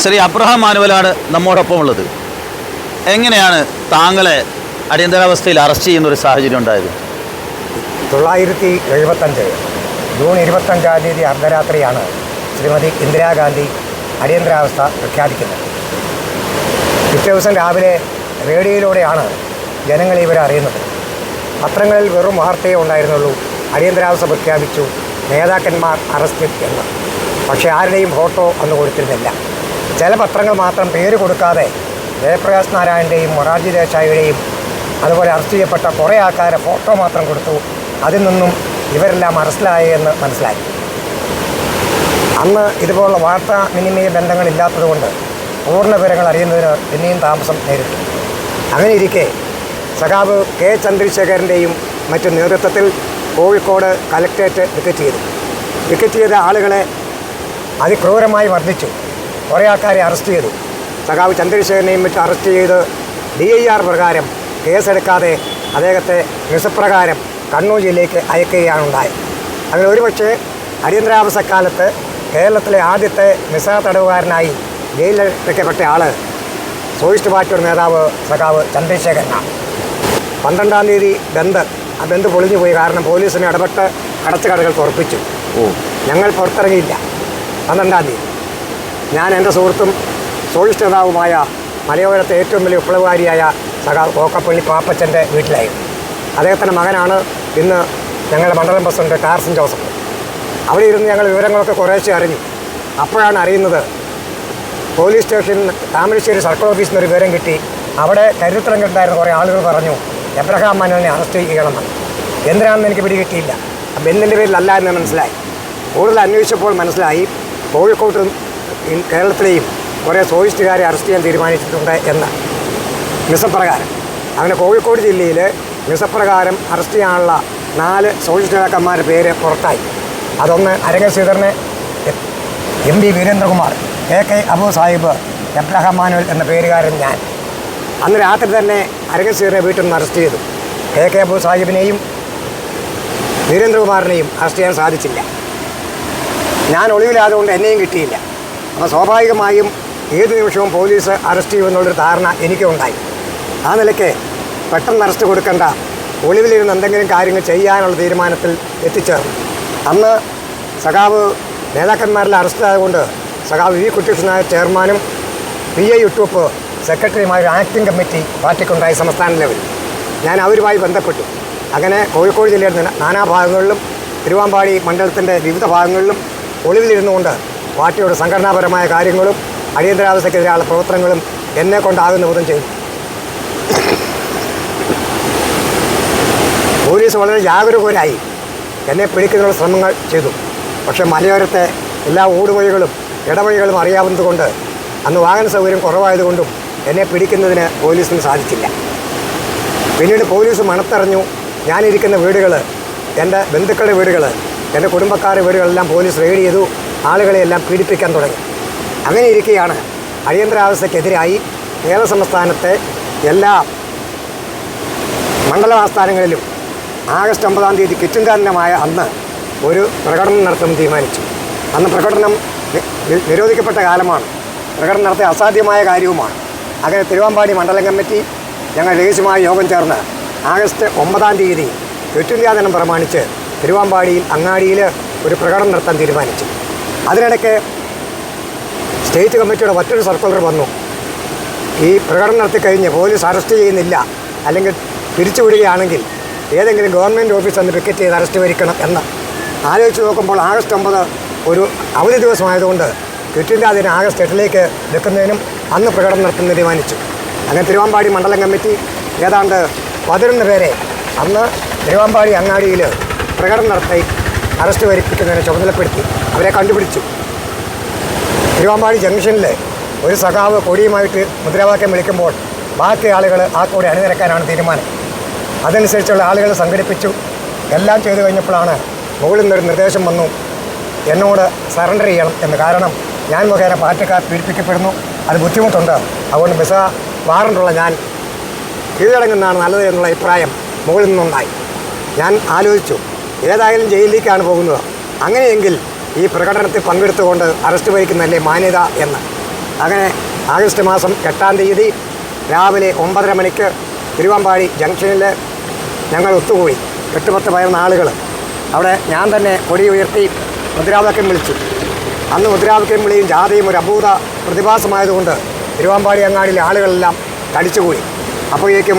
Shri Abraham മാനുവലാണ് നമ്മോടൊപ്പം ഉള്ളത്. എങ്ങനെയാണ് താങ്കളെ അടിയന്തരാവസ്ഥയിൽ അറസ്റ്റ് ചെയ്യുന്ന ഒരു സാഹചര്യം ഉണ്ടായത്? 1975 ജൂൺ 25-ാം തീയതി അർദ്ധരാത്രിയാണ് ശ്രീമതി ഇന്ദിരാഗാന്ധി അടിയന്തരാവസ്ഥ പ്രഖ്യാപിക്കുന്നത്. പിറ്റേ ദിവസം രാവിലെ റേഡിയോയിലൂടെയാണ് ജനങ്ങൾ ഇവരെ അറിയുന്നത്. പത്രങ്ങളിൽ വെറും വാർത്തയേ ഉണ്ടായിരുന്നുള്ളൂ, അടിയന്തരാവസ്ഥ പ്രഖ്യാപിച്ചു, നേതാക്കന്മാർ അറസ്റ്റ് എന്ന്. പക്ഷേ ആരുടെയും ഫോട്ടോ അന്ന് കൊടുത്തിരുന്നില്ല. ചില പത്രങ്ങൾ മാത്രം പേര് കൊടുക്കാതെ ജയപ്രകാശ് നാരായണൻ്റെയും മൊറാർജി ദേശായിയുടെയും അതുപോലെ അറസ്റ്റ് ചെയ്യപ്പെട്ട കുറേ ആൾക്കാരെ ഫോട്ടോ മാത്രം കൊടുത്തു. അതിൽ നിന്നും ഇവരെല്ലാം അറസ്റ്റിലായെന്ന് മനസ്സിലായി. അന്ന് ഇതുപോലുള്ള വാർത്താ വിനിമയ ബന്ധങ്ങളില്ലാത്തതുകൊണ്ട് പൂർണ്ണ വിവരങ്ങൾ അറിയുന്നതിന് പിന്നെയും താമസം നേരിട്ടു. അങ്ങനെ ഇരിക്കെ സഖാവ് കെ ചന്ദ്രശേഖരൻ്റെയും മറ്റു നേതൃത്വത്തിൽ കോഴിക്കോട് കലക്ട്രേറ്റ് വിക്കറ്റ് ചെയ്തു. വിക്കറ്റ് ചെയ്ത ആളുകളെ അതിക്രൂരമായി മർദ്ദിച്ചു. കുറേ ആൾക്കാരെ അറസ്റ്റ് ചെയ്തു. സഖാവ് ചന്ദ്രശേഖരനെയും മറ്റും അറസ്റ്റ് ചെയ്ത് DIR പ്രകാരം കേസെടുക്കാതെ അദ്ദേഹത്തെ നിസ്പ്രകാരം കണ്ണൂർ ജില്ലയ്ക്ക് അയക്കുകയാണ് ഉണ്ടായത്. അങ്ങനെ ഒരുപക്ഷെ അടിയന്തരാവസ്ഥക്കാലത്ത് കേരളത്തിലെ ആദ്യത്തെ നിസാ തടവുകാരനായി ജയിലിലടയ്ക്കപ്പെട്ട ആൾ സോയിസ്റ്റ് പാർട്ടിയുടെ നേതാവ് സഖാവ് ചന്ദ്രശേഖരനാണ്. 12-ാം തീയതി ആ ബന്ദ് പൊളിഞ്ഞു പോയി. കാരണം പോലീസിനെ ഇടപെട്ട് അടച്ച കടകൾ തുറപ്പിച്ചു. ഞങ്ങൾ പുറത്തിറങ്ങിയില്ല. 12-ാം തീയതി ഞാൻ എൻ്റെ സുഹൃത്തും സോയിസ്റ്റ് നേതാവുമായ മലയോരത്തെ ഏറ്റവും വലിയ വിപ്ലവകാരിയായ സഖാവ് കോക്കപ്പള്ളി പാപ്പച്ചൻ്റെ വീട്ടിലായിരുന്നു. അദ്ദേഹത്തിൻ്റെ മകനാണ് ഇന്ന് ഞങ്ങളുടെ മണ്ഡലം പ്രസിഡന്റ് ടാർസൻ ജോസഫ്. അവിടെ ഇരുന്ന് ഞങ്ങൾ വിവരങ്ങളൊക്കെ കുറേശ്ശെ അറിഞ്ഞു. അപ്പോഴാണ് അറിയുന്നത് പോലീസ് സ്റ്റേഷനിൽ താമരശ്ശേരി സർക്കിൾ ഓഫീസിൽ നിന്ന് ഒരു വിവരം കിട്ടി. അവിടെ കരുത്തരം കിട്ടായിരുന്ന കുറേ ആളുകൾ പറഞ്ഞു എബ്രഹാം മാനുവലിനെ അറസ്റ്റ് ചെയ്യണമെന്ന്. എന്തിനാണെന്ന് എനിക്ക് പിടികിട്ടിയില്ല. ബെന്നിൻ്റെ പേരിലല്ല എന്ന് മനസ്സിലായി. കൂടുതൽ അന്വേഷിച്ചപ്പോൾ മനസ്സിലായി കോഴിക്കോട്ടും കേരളത്തിലെയും കുറേ സോയിസ്റ്റുകാരെ അറസ്റ്റ് ചെയ്യാൻ തീരുമാനിച്ചിട്ടുണ്ട് എന്ന്. നിസപ്രകാരം അങ്ങനെ കോഴിക്കോട് ജില്ലയിൽ നിസപ്രകാരം അറസ്റ്റ് ചെയ്യാനുള്ള 4 സോയിസ്റ്റ് നേതാക്കന്മാരുടെ പേര് പുറത്തായി. അതൊന്ന് അരങ്ങ Sreedharan, MB Veerendrakumar, AK Abu Sahib, Abraham Manuel എന്ന പേരുകാരൻ ഞാൻ. അന്ന് രാത്രി തന്നെ അരങ്ങ ശ്രീധരനെ വീട്ടിൽ നിന്ന് അറസ്റ്റ് ചെയ്തു. AK അബു സാഹിബിനെയും വീരേന്ദ്രകുമാറിനെയും അറസ്റ്റ് ചെയ്യാൻ സാധിച്ചില്ല. ഞാൻ ഒളിവിലായതുകൊണ്ട് എന്നെയും കിട്ടിയില്ല. അപ്പോൾ സ്വാഭാവികമായും ഏത് നിമിഷവും പോലീസ് അറസ്റ്റ് ചെയ്യുമെന്നുള്ളൊരു ധാരണ എനിക്കുണ്ടായി. ആ നിലയ്ക്ക് പെട്ടെന്ന് അറസ്റ്റ് കൊടുക്കേണ്ട, ഒളിവിലിരുന്ന് എന്തെങ്കിലും കാര്യങ്ങൾ ചെയ്യാനുള്ള തീരുമാനത്തിൽ എത്തിച്ചേർന്നു. അന്ന് സഖാവ് നേതാക്കന്മാരിൽ അറസ്റ്റായതുകൊണ്ട് സഖാവ് V കുട്ടികൃഷ്ണനായ ചെയർമാനും PI യൂട്യൂബ് സെക്രട്ടറിയുമായ ഒരു ആക്ടിംഗ് കമ്മിറ്റി പാർട്ടിക്കുണ്ടായി സംസ്ഥാന ലെവലിൽ. ഞാൻ അവരുമായി ബന്ധപ്പെട്ടു. അങ്ങനെ കോഴിക്കോട് ജില്ലയുടെ നാനാഭാഗങ്ങളിലും തിരുവാമ്പാടി മണ്ഡലത്തിൻ്റെ വിവിധ ഭാഗങ്ങളിലും ഒളിവിലിരുന്നുകൊണ്ട് പാർട്ടിയുടെ സംഘടനാപരമായ കാര്യങ്ങളും അടിയന്തരാവസ്ഥയ്ക്കെതിരെയുള്ള പ്രവർത്തനങ്ങളും എന്നെ കൊണ്ടാകുന്ന വിധം ചെയ്തു. പോലീസ് വളരെ ജാഗരൂകരായി എന്നെ പിടിക്കുന്നതിനുള്ള ശ്രമങ്ങൾ ചെയ്തു. പക്ഷേ മലയോരത്തെ എല്ലാ ഊടുവഴികളും ഇടവഴികളും അറിയാവുന്നതുകൊണ്ട് അന്ന് വാഹന സൗകര്യം കുറവായതുകൊണ്ടും എന്നെ പിടിക്കുന്നതിന് പോലീസിന് സാധിച്ചില്ല. പിന്നീട് പോലീസ് മണത്തറിഞ്ഞു. ഞാനിരിക്കുന്ന വീടുകൾ, എൻ്റെ ബന്ധുക്കളുടെ വീടുകൾ, എൻ്റെ കുടുംബക്കാരുടെ വീടുകളെല്ലാം പോലീസ് റെയ്ഡ് ചെയ്തു. ആളുകളെയെല്ലാം പീഡിപ്പിക്കാൻ തുടങ്ങി. അങ്ങനെ ഇരിക്കുകയാണ് അടിയന്തരാവസ്ഥയ്ക്കെതിരായി കേരള സംസ്ഥാനത്തെ എല്ലാ മണ്ഡലാസ്ഥാനങ്ങളിലും ആഗസ്റ്റ് 9-ാം തീയതി കിറ്റുംകാരനമായ അന്ന് ഒരു പ്രകടനം നടത്താൻ തീരുമാനിച്ചു. അന്ന് പ്രകടനം നിരോധിക്കപ്പെട്ട കാലമാണ്. പ്രകടനം നടത്തിയ അസാധ്യമായ കാര്യവുമാണ്. അങ്ങനെ തിരുവാമ്പാടി മണ്ഡലം കമ്മിറ്റി ഞങ്ങൾ രഹസ്യമായ യോഗം ചേർന്ന് ആഗസ്റ്റ് 9-ാം തീയതി ക്വിറ്റ് ഇന്ത്യാ ദിനം പ്രമാണിച്ച് തിരുവാമ്പാടിയിൽ അങ്ങാടിയിൽ ഒരു പ്രകടനം നടത്താൻ തീരുമാനിച്ചു. അതിനിടയ്ക്ക് സ്റ്റേറ്റ് കമ്മിറ്റിയുടെ മറ്റൊരു സർക്കുലർ വന്നു. ഈ പ്രകടനം നടത്തിക്കഴിഞ്ഞ് പോലീസ് അറസ്റ്റ് ചെയ്യുന്നില്ല, അല്ലെങ്കിൽ പിരിച്ചുവിടുകയാണെങ്കിൽ ഏതെങ്കിലും ഗവൺമെൻറ് ഓഫീസ് അന്ന് പിക്കറ്റ് ചെയ്ത് അറസ്റ്റ് വരിക്കണം എന്ന്. ആലോചിച്ച് നോക്കുമ്പോൾ ആഗസ്റ്റ് 9 ഒരു അവധി ദിവസമായതുകൊണ്ട് ക്വിറ്റ് ഇന്ത്യാ ദിനം ആഗസ്റ്റ് 8-ലേക്ക് വെക്കുന്നതിനും അന്ന് പ്രകടനം നടത്തുന്ന തീരുമാനിച്ചു. അങ്ങനെ തിരുവാമ്പാടി മണ്ഡലം കമ്മിറ്റി ഏതാണ്ട് 11 പേരെ അന്ന് തിരുവാമ്പാടി അങ്ങാടിയിൽ പ്രകടനം നടത്തി അറസ്റ്റ് വരിപ്പിക്കുന്നതിനെ ചുമതലപ്പെടുത്തി. അവരെ കണ്ടുപിടിച്ചു. തിരുവാമ്പാടി ജംഗ്ഷനിൽ ഒരു സഖാവ് കൊടിയുമായിട്ട് മുദ്രാവാക്യം വിളിക്കുമ്പോൾ ബാക്കി ആളുകൾ ആ കൂടെ അണിനിരക്കാനാണ് തീരുമാനം. അതനുസരിച്ചുള്ള ആളുകൾ സംഘടിപ്പിച്ചു. എല്ലാം ചെയ്തു കഴിഞ്ഞപ്പോഴാണ് മുകളിൽ നിന്നൊരു നിർദ്ദേശം വന്നു, എന്നോട് സറണ്ടർ ചെയ്യണം എന്ന്. കാരണം ഞാൻ മുഖേന പാർട്ടിക്കാർ പീഡിപ്പിക്കപ്പെടുന്നു, അത് ബുദ്ധിമുട്ടുണ്ട്. അതുകൊണ്ട് വിസ വാറണ്ടുള്ള ഞാൻ കീഴടങ്ങുന്നതാണ് നല്ലത് എന്നുള്ള അഭിപ്രായം മുകളിൽ നിന്നുണ്ടായി. ഞാൻ ആലോചിച്ചു, ഏതായാലും ജയിലിലേക്കാണ് പോകുന്നത്. അങ്ങനെയെങ്കിൽ ഈ പ്രകടനത്തിൽ പങ്കെടുത്തുകൊണ്ട് അറസ്റ്റ് വഹിക്കുന്നതല്ലേ മാന്യത എന്ന്. അങ്ങനെ ആഗസ്റ്റ് മാസം 8-ാം തീയതി രാവിലെ 9:30 മണിക്ക് തിരുവമ്പാടി ജംഗ്ഷനിൽ ഞങ്ങൾ ഒത്തുകൂടി 8-10 പേരുന്ന ആളുകൾ. അവിടെ ഞാൻ തന്നെ കൊടി ഉയർത്തി മുദ്രാവാക്യം വിളിച്ചു. അന്ന് മുദ്രാവാക്യം വിളിയും ജാഥയും ഒരു അഭൂത പ്രതിഭാസമായതുകൊണ്ട് തിരുവമ്പാടി അങ്ങാടിയിലെ ആളുകളെല്ലാം തടിച്ചുകൂടി. അപ്പോഴേക്കും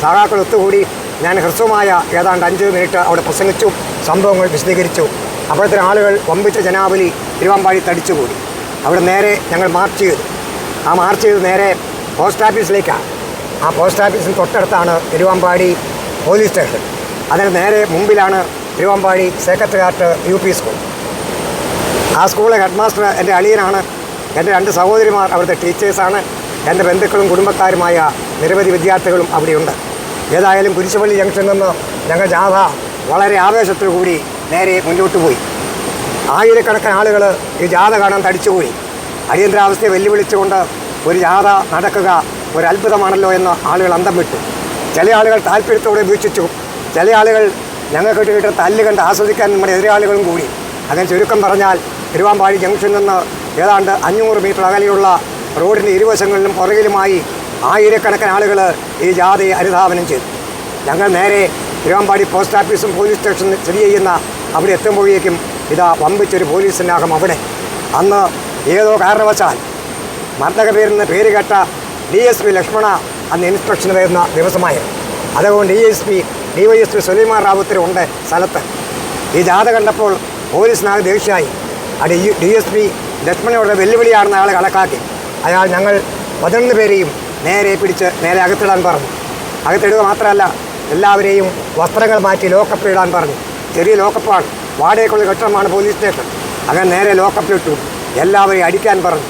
സഖാക്കൾ ഒത്തുകൂടി. ഞാൻ ഹ്രസ്വമായ ഏതാണ്ട് 5 മിനിറ്റ് അവിടെ പ്രസംഗിച്ചു, സംഭവങ്ങൾ വിശദീകരിച്ചു. അപ്പോഴത്തെ ആളുകൾ വമ്പിച്ച ജനാവലി തിരുവമ്പാടി തടിച്ചുകൂടി. അവിടെ നേരെ ഞങ്ങൾ മാർച്ച് ചെയ്തു. ആ മാർച്ച് ചെയ്ത് നേരെ പോസ്റ്റ് ഓഫീസിലേക്കാണ്. ആ പോസ്റ്റ് ഓഫീസിന് തൊട്ടടുത്താണ് തിരുവമ്പാടി പോലീസ് സ്റ്റേഷൻ. അതിന് നേരെ മുമ്പിലാണ് തിരുവമ്പാടി സെക്രട്ടേറിയറ്റ് UP സ്കൂൾ. ആ സ്കൂളിലെ ഹെഡ് മാസ്റ്റർ എൻ്റെ അളിയനാണ്. എൻ്റെ 2 സഹോദരിമാർ അവിടുത്തെ ടീച്ചേഴ്സാണ്. എൻ്റെ ബന്ധുക്കളും കുടുംബക്കാരുമായ നിരവധി വിദ്യാർത്ഥികളും അവിടെയുണ്ട്. ഏതായാലും കുരിശുപള്ളി ജംഗ്ഷനിൽ നിന്ന് ഞങ്ങൾ ജാഥ വളരെ ആവേശത്തോടു കൂടി നേരെ മുന്നോട്ട് പോയി. ആയിരക്കണക്കിന് ആളുകൾ ഈ ജാഥ കാണാൻ തടിച്ചുകൂടി. അടിയന്തരാവസ്ഥയെ വെല്ലുവിളിച്ചുകൊണ്ട് ഒരു ജാഥ നടക്കുക ഒരു അത്ഭുതമാണല്ലോ എന്ന് ആളുകൾ അന്തം വിട്ടു. ചില ആളുകൾ താല്പര്യത്തോടെ വീക്ഷിച്ചു. ചില ആളുകൾ ഞങ്ങൾക്ക് കിട്ടിയിട്ട് തല്ല് കണ്ട് ആസ്വദിക്കാൻ നമ്മുടെ എതിരാളികളും കൂടി. അങ്ങനെ ചുരുക്കം പറഞ്ഞാൽ തിരുവമ്പാടി ജംഗ്ഷനിൽ നിന്ന് ഏതാണ്ട് 500 മീറ്റർ അകലെയുള്ള റോഡിൻ്റെ ഇരുവശങ്ങളിലും പുറകിലുമായി ആയിരക്കണക്കിന് ആളുകൾ ഈ ജാഥയെ അനുധാവനം ചെയ്തു. ഞങ്ങൾ നേരെ തിരുവമ്പാടി പോസ്റ്റ് ഓഫീസും പോലീസ് സ്റ്റേഷനും സ്ഥിതി ചെയ്യുന്ന അവിടെ എത്തുമ്പോഴേക്കും ഇതാ വമ്പിച്ചൊരു പോലീസ് സന്നാഹം അവിടെ. അന്ന് ഏതോ കാരണവശാൽ മർദ്ദക പേരിൽ പേര് കേട്ട DSP ലക്ഷ്മണ അന്ന് ഇൻസ്പെക്ഷന് വരുന്ന ദിവസമായിരുന്നു. അതുകൊണ്ട് DYSP സുലൈമാൻ റാവുത്തർ ഉണ്ട് സ്ഥലത്ത്. ഈ ജാഥ കണ്ടപ്പോൾ പോലീസിനാകെ ദേഷ്യമായി. അത് DSP ലക്ഷ്മണയുടെ വെല്ലുവിളിയാണെന്ന് അയാളെ കണക്കാക്കി. അയാൾ ഞങ്ങൾ 11 പേരെയും നേരെ പിടിച്ച് നേരെ അകത്തിടാൻ പറഞ്ഞു. അകത്തിടുക മാത്രമല്ല, എല്ലാവരെയും വസ്ത്രങ്ങൾ മാറ്റി ലോക്കപ്പ് ഇടാൻ പറഞ്ഞു. ചെറിയ ലോക്കപ്പാണ്, വാടകയ്ക്കുള്ള കെട്ടിടമാണ് പോലീസ് സ്റ്റേഷൻ. അങ്ങനെ നേരെ ലോക്കപ്പിലിട്ടു. എല്ലാവരെയും അടിക്കാൻ പറഞ്ഞു.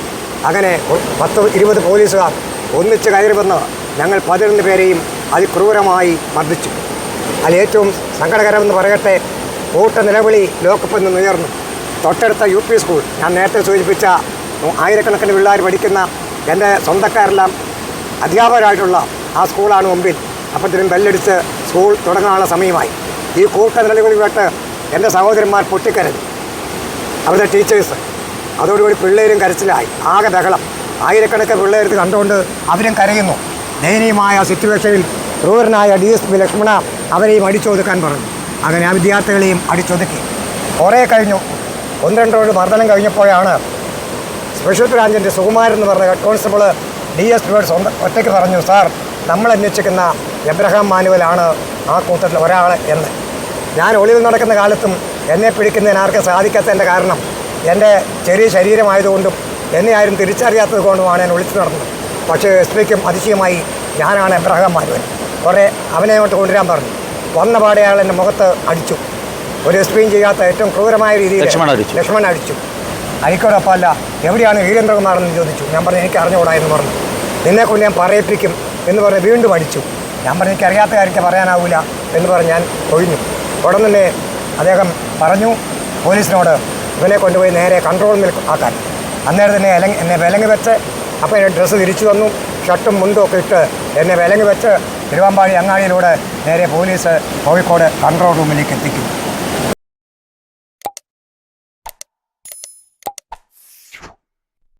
അങ്ങനെ 10-20 പോലീസുകാർ ഒന്നിച്ച് കയറി വന്ന് ഞങ്ങൾ 11 പേരെയും അതിക്രൂരമായി മർദ്ദിച്ചു. അതിൽ ഏറ്റവും സങ്കടകരമെന്ന് പറയട്ടെ, കൂട്ട നിലവിളി ലോക്കപ്പിൽ നിന്ന് ഉയർന്നു. തൊട്ടടുത്ത UP സ്കൂൾ, ഞാൻ നേരത്തെ സൂചിപ്പിച്ച ആയിരക്കണക്കിന് പിള്ളേർ പഠിക്കുന്ന എൻ്റെ സ്വന്തക്കാരെല്ലാം അധ്യാപകരായിട്ടുള്ള ആ സ്കൂളാണ് മുമ്പിൽ. അപ്പോഴത്തേനും ബെല്ലടിച്ച് സ്കൂൾ തുടങ്ങാനുള്ള സമയമായി. ഈ കൂട്ട നിലവിളി കേട്ട് എൻ്റെ സഹോദരന്മാർ പൊട്ടിക്കരഞ്ഞു, അവിടുത്തെ ടീച്ചേഴ്സ്. അതോടുകൂടി പിള്ളേരും കരച്ചിലായി. ആകെ ബഹളം. ആയിരക്കണക്കിന് പിള്ളേർക്ക് കണ്ടുകൊണ്ട് അവരും കരയുന്നു. ദയനീയമായ സിറ്റുവേഷനിൽ ക്രൂരനായ DSP ലക്ഷ്മണ അവരെയും അടിച്ചൊതുക്കാൻ പറഞ്ഞു. അങ്ങനെ ആ വിദ്യാർത്ഥികളെയും അടിച്ചൊതുക്കി. കുറേ കഴിഞ്ഞു. 1-2 മർദ്ദനം കഴിഞ്ഞപ്പോഴാണ് സ്പെഷ്യൽ ബ്രാഞ്ചിൻ്റെ സുകുമാരൻ എന്ന് പറഞ്ഞ ഹെഡ് കോൺസ്റ്റബിൾ DSPയോട് ഒറ്റയ്ക്ക് പറഞ്ഞു, സാർ, നമ്മൾ അന്വേഷിക്കുന്ന എബ്രഹാം മാനുവലാണ് ആ കൂട്ടത്തിൽ ഒരാൾ എന്ന്. ഞാൻ ഒളിവിൽ നടക്കുന്ന കാലത്തും എന്നെ പിടിക്കുന്നതിന് ആർക്കും സാധിക്കാത്തതിൻ്റെ കാരണം എൻ്റെ ചെറിയ ശരീരമായതുകൊണ്ടും എന്നെ ആരും തിരിച്ചറിയാത്തത് കൊണ്ടുമാണ് ഞാൻ ഒളിച്ചു നടന്നത്. പക്ഷേ SPക്കും അതിശയമായി, ഞാനാണ് എബ്രഹാം മാനുവൽ. കുറേ അവനെ അങ്ങോട്ട് കൊണ്ടുവരാൻ പറഞ്ഞു. വന്ന പാടെ അയാൾ എൻ്റെ മുഖത്ത് അടിച്ചു. ഒരു SPയും ചെയ്യാത്ത ഏറ്റവും ക്രൂരമായ രീതിയിൽ ലക്ഷ്മൺ അടിച്ചു. അരിക്കോടൊപ്പം അല്ല, എവിടെയാണ് വീരേന്ദ്രകുമാർ എന്ന് ചോദിച്ചു. ഞാൻ പറഞ്ഞു എനിക്ക് അറിഞ്ഞുകൂടാ എന്ന് പറഞ്ഞു. നിന്നെക്കൊണ്ട് ഞാൻ പറയിപ്പിക്കും എന്ന് പറഞ്ഞ് വീണ്ടും അടിച്ചു. ഞാൻ പറഞ്ഞു എനിക്ക് അറിയാത്ത കാര്യത്തെ പറയാനാവില്ല എന്ന് പറഞ്ഞ് ഞാൻ ഒഴിഞ്ഞു. ഉടനെ തന്നെ അദ്ദേഹം പറഞ്ഞു പോലീസിനോട് ഇവനെ കൊണ്ടുപോയി നേരെ കൺട്രോൾ റൂമിൽ ആക്കാൻ. അന്നേരം തന്നെ എന്നെ വിലങ്ങ് വെച്ച്, അപ്പോൾ എൻ്റെ ഡ്രസ്സ് തിരിച്ചു വന്നു, ഷർട്ടും മുണ്ടും ഒക്കെ ഇട്ട് എന്നെ വിലങ്ങ് വെച്ച് തിരുവമ്പാടി അങ്ങാടിയിലൂടെ നേരെ പോലീസ് കോഴിക്കോട് കൺട്രോൾ റൂമിലേക്ക് എത്തിക്കുന്നു.